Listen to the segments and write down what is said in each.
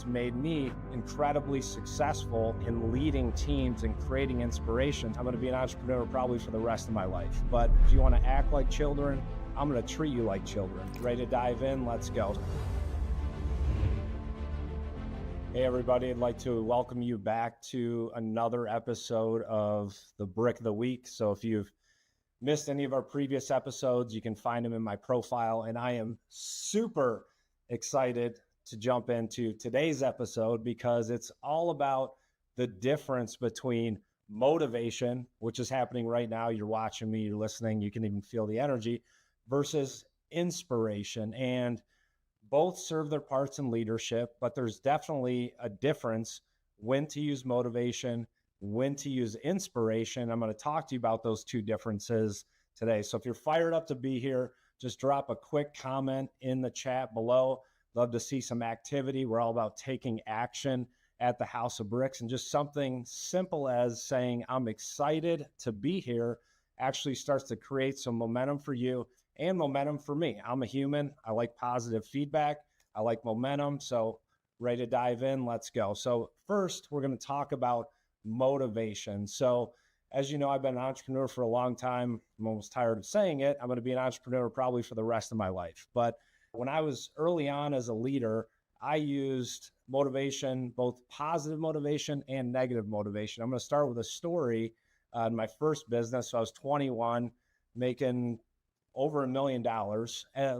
that's made me incredibly successful in leading teams and creating inspiration. I'm going to be an entrepreneur probably for the rest of my life. But if you want to act like children, I'm going to treat you like children. Ready to dive in? Let's go. Hey everybody, I'd like to welcome you back to another episode of the Brick of the Week. So if you've missed any of our previous episodes, you can find them in my profile. And I am super excited to jump into today's episode because it's all about the difference between motivation, which is happening right now. You're watching me, you're listening, you can even feel the energy, versus inspiration. And both serve their parts in leadership, but there's definitely a difference when to use motivation, when to use inspiration. I'm going to talk to you about those two differences today. So if you're fired up to be here, just drop a quick comment in the chat below. Love to see some activity. We're all about taking action at the House of Bricks, and just something simple as saying, I'm excited to be here actually starts to create some momentum for you and momentum for me. I'm a human. I like positive feedback. I like momentum. So ready to dive in? Let's go. So first, we're going to talk about motivation. So as you know, I've been an entrepreneur for a long time. I'm almost tired of saying it. I'm going to be an entrepreneur probably for the rest of my life. But when I was early on as a leader, I used motivation, both positive motivation and negative motivation. I'm going to start with a story in my first business. So I was 21, making over $1 million.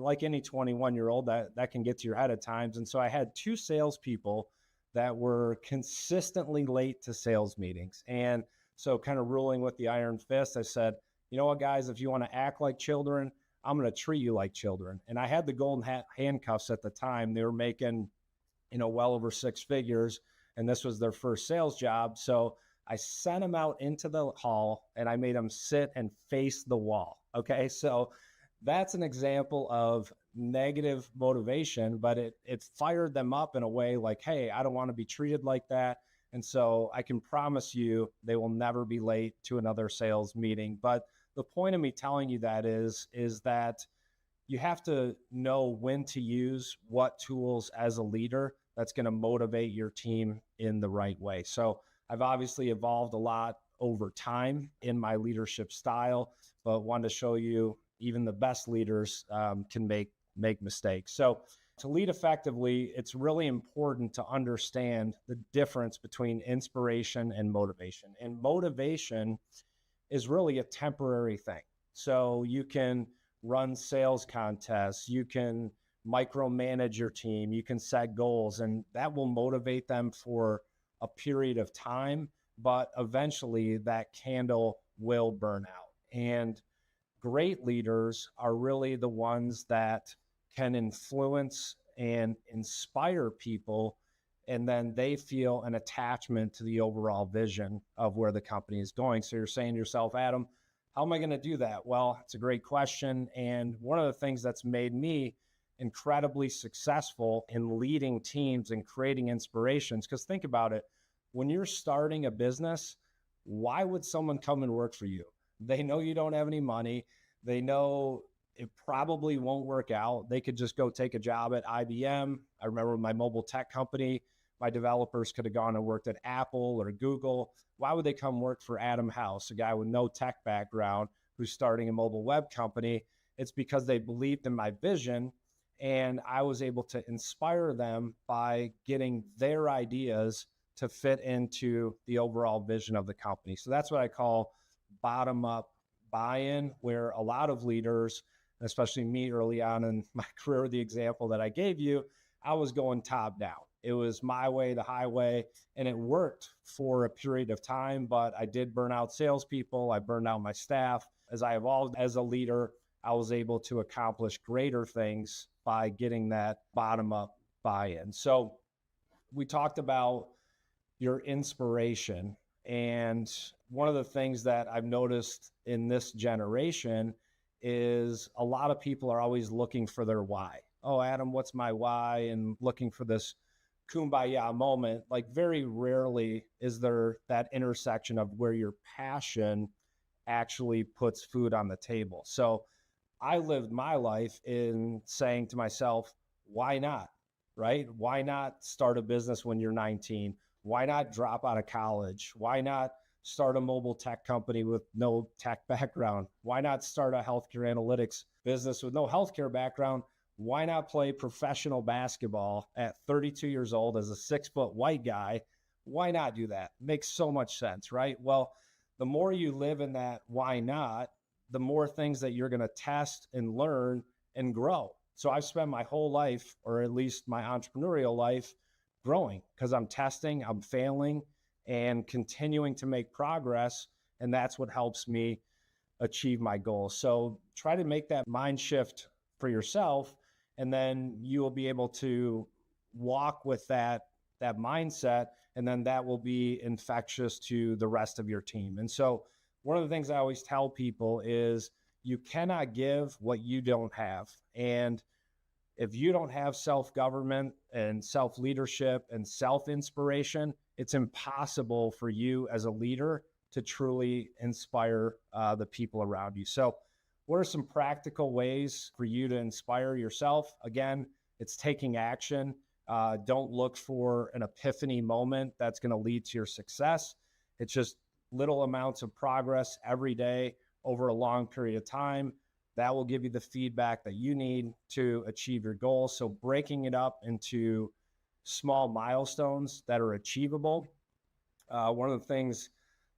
Like any 21-year-old, that can get to your head at times. And so I had two salespeople that were consistently late to sales meetings. And so kind of ruling with the iron fist, I said, you know what, guys, if you want to act like children, I'm going to treat you like children. And I had the golden handcuffs at the time. They were making, well over six figures. And this was their first sales job. So I sent them out into the hall and I made them sit and face the wall. Okay. So that's an example of negative motivation, but it fired them up in a way like, hey, I don't want to be treated like that. And so I can promise you they will never be late to another sales meeting. But the point of me telling you that is that you have to know when to use what tools as a leader that's going to motivate your team in the right way. So I've obviously evolved a lot over time in my leadership style, but wanted to show you even the best leaders can make mistakes. So to lead effectively, it's really important to understand the difference between inspiration and motivation. And motivation is really a temporary thing. So you can run sales contests, you can micromanage your team, you can set goals, and that will motivate them for a period of time, but eventually that candle will burn out. And great leaders are really the ones that can influence and inspire people, and then they feel an attachment to the overall vision of where the company is going. So you're saying to yourself, Adam, how am I going to do that? Well, it's a great question. And one of the things that's made me incredibly successful in leading teams and creating inspirations, because think about it, when you're starting a business, why would someone come and work for you? They know you don't have any money. They know it probably won't work out. They could just go take a job at IBM. I remember my mobile tech company, my developers could have gone and worked at Apple or Google. Why would they come work for Adam House, a guy with no tech background who's starting a mobile web company? It's because they believed in my vision, and I was able to inspire them by getting their ideas to fit into the overall vision of the company. So that's what I call bottom-up buy-in, where a lot of leaders, especially me early on in my career, the example that I gave you, I was going top down. It was my way, the highway, and it worked for a period of time, but I did burn out salespeople. I burned out my staff. As I evolved as a leader, I was able to accomplish greater things by getting that bottom-up buy-in. So we talked about your inspiration. And one of the things that I've noticed in this generation is a lot of people are always looking for their why. Oh, Adam, what's my why? And looking for this kumbaya moment. Like very rarely is there that intersection of where your passion actually puts food on the table. So I lived my life in saying to myself, why not? right? Why not start a business when you're 19? Why not drop out of college? Why not start a mobile tech company with no tech background? Why not start a healthcare analytics business with no healthcare background? Why not play professional basketball at 32 years old as a 6-foot white guy? Why not do that? Makes so much sense, right? Well, the more you live in that why not, the more things that you're going to test and learn and grow. So I've spent my whole life, or at least my entrepreneurial life, growing because I'm testing, I'm failing, and continuing to make progress. And that's what helps me achieve my goals. So try to make that mind shift for yourself, and then you will be able to walk with that mindset, and then that will be infectious to the rest of your team. And so one of the things I always tell people is you cannot give what you don't have. And if you don't have self-government and self-leadership and self-inspiration, it's impossible for you as a leader to truly inspire the people around you. So what are some practical ways for you to inspire yourself? Again, it's taking action. Don't look for an epiphany moment that's going to lead to your success. It's just little amounts of progress every day over a long period of time. That will give you the feedback that you need to achieve your goals. So breaking it up into small milestones that are achievable. One of the things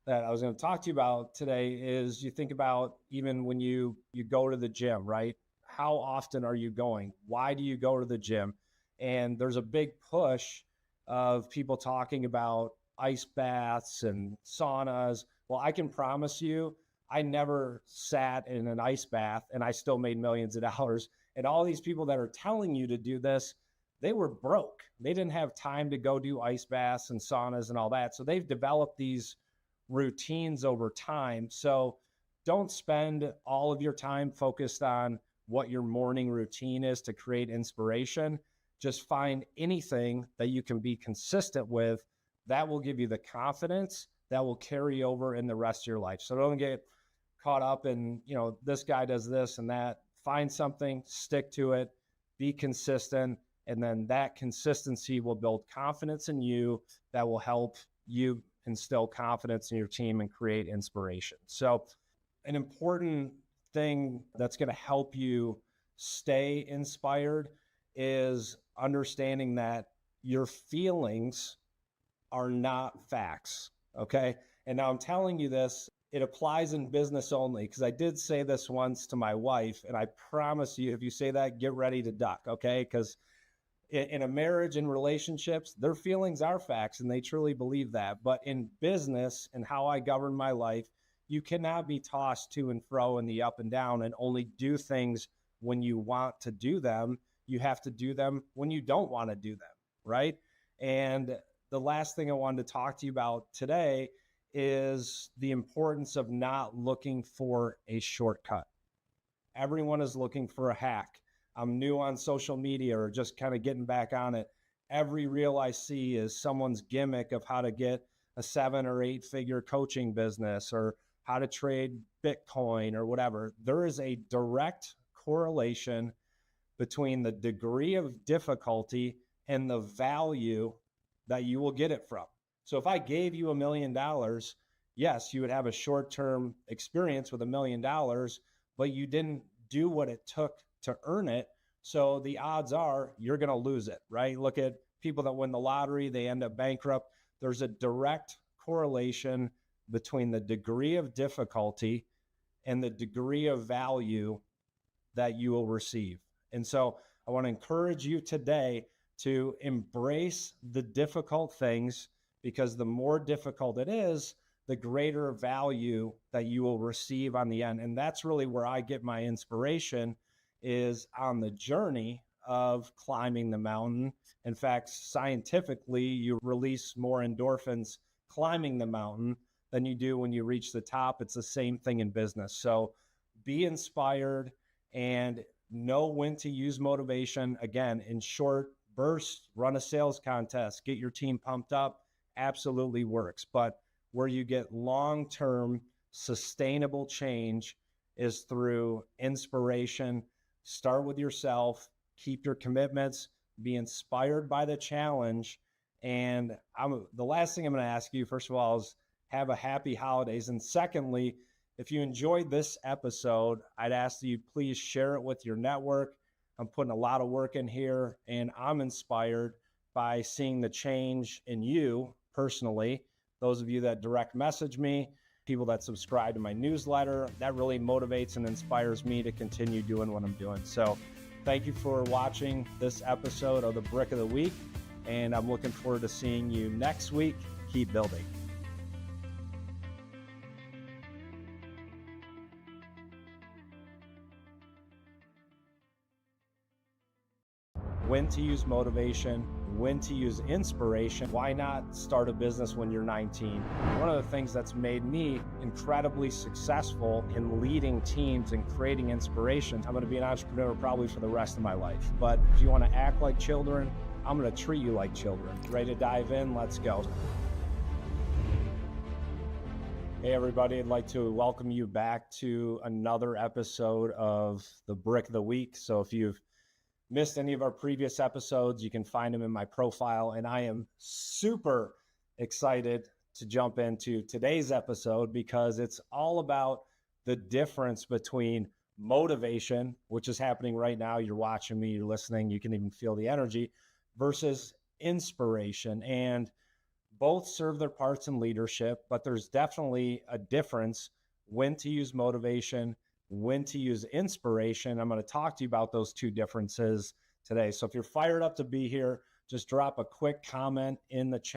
that I was going to talk to you about today is you think about even when you go to the gym, right? How often are you going? Why do you go to the gym? And there's a big push of people talking about ice baths and saunas. Well, I can promise you, I never sat in an ice bath and I still made millions of dollars. And all these people that are telling you to do this, they were broke. They didn't have time to go do ice baths and saunas and all that. So they've developed these routines over time. So don't spend all of your time focused on what your morning routine is to create inspiration. Just find anything that you can be consistent with that will give you the confidence that will carry over in the rest of your life. So don't get caught up in, this guy does this and that. Find something, stick to it, be consistent, and then that consistency will build confidence in you that will help you instill confidence in your team and create inspiration. So an important thing that's going to help you stay inspired is understanding that your feelings are not facts. Okay. And now I'm telling you this, it applies in business only, because I did say this once to my wife, and I promise you, if you say that, get ready to duck. Okay. Because in a marriage and relationships, their feelings are facts, and they truly believe that. But in business and how I govern my life, you cannot be tossed to and fro in the up and down and only do things when you want to do them. You have to do them when you don't want to do them, right? And the last thing I wanted to talk to you about today is the importance of not looking for a shortcut. Everyone is looking for a hack. I'm new on social media or just kind of getting back on it. Every reel I see is someone's gimmick of how to get a 7 or 8 figure coaching business or how to trade Bitcoin or whatever. There is a direct correlation between the degree of difficulty and the value that you will get it from. So if I gave you $1 million, yes, you would have a short-term experience with $1 million, but you didn't do what it took to earn it. So the odds are you're going to lose it, right? Look at people that win the lottery, they end up bankrupt. There's a direct correlation between the degree of difficulty and the degree of value that you will receive. And so I want to encourage you today to embrace the difficult things, because the more difficult it is, the greater value that you will receive on the end. And that's really where I get my inspiration, is on the journey of climbing the mountain. In fact, scientifically, you release more endorphins climbing the mountain than you do when you reach the top. It's the same thing in business. So be inspired and know when to use motivation. Again, in short bursts, run a sales contest, get your team pumped up, absolutely works. But where you get long-term sustainable change is through inspiration. Start with yourself, keep your commitments, be inspired by the challenge. And the last thing I'm going to ask you, first of all, is have a happy holidays. And secondly, if you enjoyed this episode, I'd ask that you please share it with your network. I'm putting a lot of work in here, and I'm inspired by seeing the change in you personally. Those of you that direct message me, people that subscribe to my newsletter, that really motivates and inspires me to continue doing what I'm doing. So thank you for watching this episode of the Brick of the Week, and I'm looking forward to seeing you next week. Keep building. When to use motivation, when to use inspiration. Why not start a business when you're 19? One of the things that's made me incredibly successful in leading teams and creating inspiration, I'm going to be an entrepreneur probably for the rest of my life. But if you want to act like children, I'm going to treat you like children. Ready to dive in? Let's go. Hey everybody, I'd like to welcome you back to another episode of the Brick of the Week. So if you've missed any of our previous episodes, you can find them in my profile. And I am super excited to jump into today's episode because it's all about the difference between motivation, which is happening right now. You're watching me, you're listening, you can even feel the energy, versus inspiration. And both serve their parts in leadership, but there's definitely a difference when to use motivation, when to use inspiration. I'm going to talk to you about those two differences today. So if you're fired up to be here, just drop a quick comment in the chat.